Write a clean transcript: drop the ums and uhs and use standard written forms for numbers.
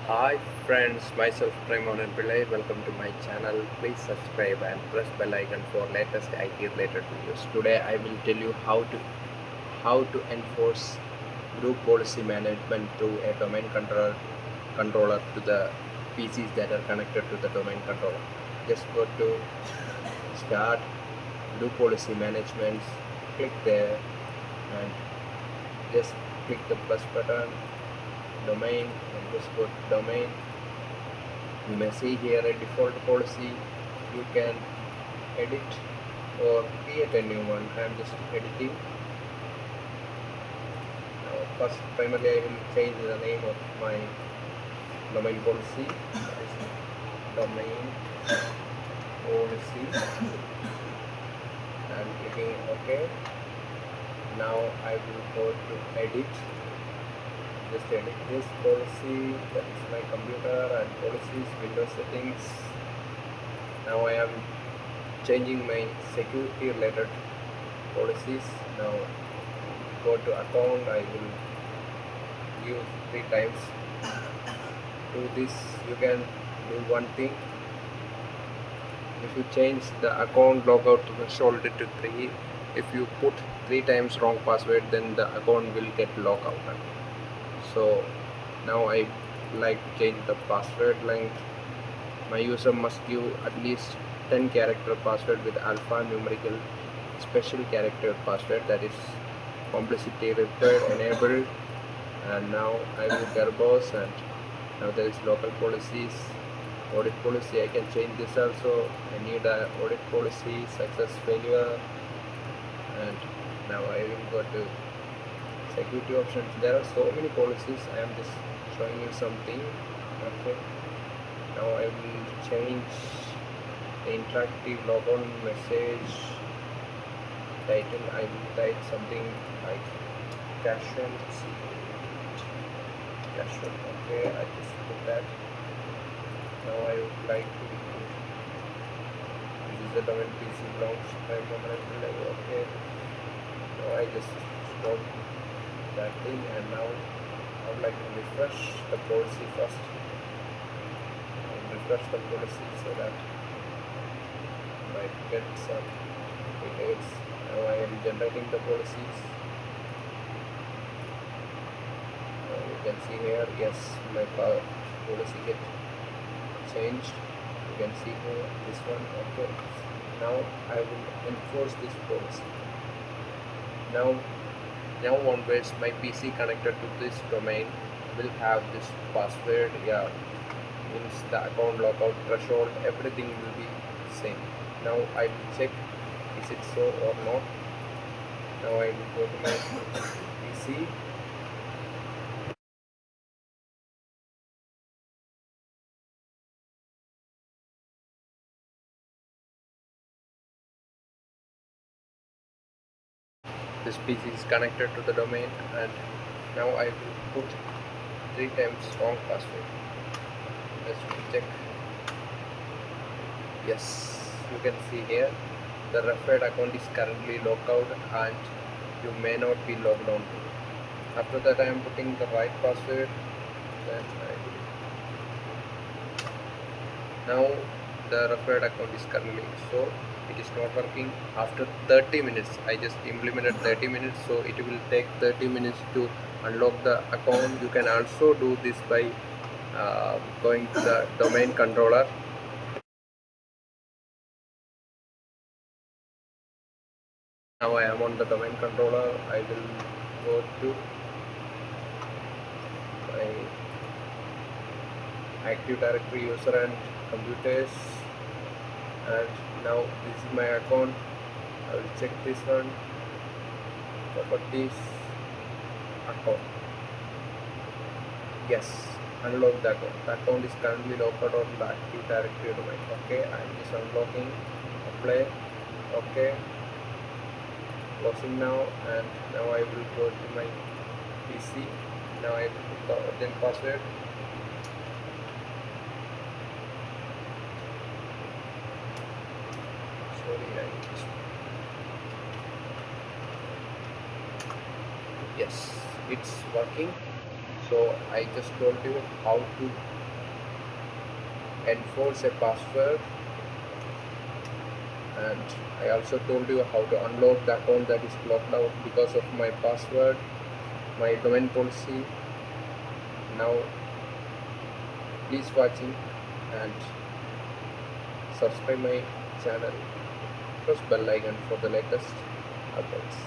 Hi friends, myself Premon and Pillai. Welcome to my channel. Please subscribe and press bell icon for latest IT related videos. Today I will tell you how to enforce group policy management through a domain controller to the PCs that are connected to the domain controller. Just go to start group policy management, click there and just click the plus button, domain, and just go to domain. You may see here a default policy. You can edit or create a new one. I am just editing. Now first primarily I will change the name of my domain policy. That is domain policy. I am clicking OK. Now I will go to edit. Just edit this policy. That is my computer and policies, Windows settings. Now I am changing my security related policies. Now go to account. I will give 3 times. Do this. You can do one thing. If you change the account logout threshold to 3, if you put 3 times wrong password, then the account will get locked out. So now I like to change the password length. My user must give at least 10 character password with alphanumerical special character password, that is complexity required enabled. And now I will verbose, and now there is local policies, audit policy. I can change this also. I need a audit policy, success failure, and now I will go to security options. There are so many policies. I am just showing you something. Okay, now I will change the interactive logon message title. I will type something like casual. Okay, I just put that. Now I would like to use the domain PC belongs to my permanent. Okay, now I just stop that thing, and now I would like to refresh the policy first. Refresh the policy so that I might get some details. Now I am generating the policies. You can see here, yes, my policy get changed. You can see here this one. Okay, now I will enforce this policy. Now onwards my PC connected to this domain will have this password. Yeah, means the account lockout threshold, everything will be same. Now I will check is it so or not. Now I will go to my PC. This PC is connected to the domain, and now I will put 3 times wrong password. Let's check. Yes, you can see here the referred account is currently logged out and you may not be logged on to. After that I am putting the right password. Then now the referred account is currently, so it is not working. After 30 minutes, I just implemented 30 minutes, so it will take 30 minutes to unlock the account. You can also do this by going to the domain controller. Now I am on the domain controller. I will go to my Active Directory user and computers, and now this is my account. I will check this one, properties, account. Yes, unlock the account. The account is currently locked out on the Active Directory domain. Okay, I am just unlocking, apply, okay, closing now, and now I will go to my PC. Now I will put the original password. Yes, it's working. So I just told you how to enforce a password, and I also told you how to unlock the account that is locked out because of my password, my domain policy. Now please watching and subscribe my channel, press bell icon for the latest updates.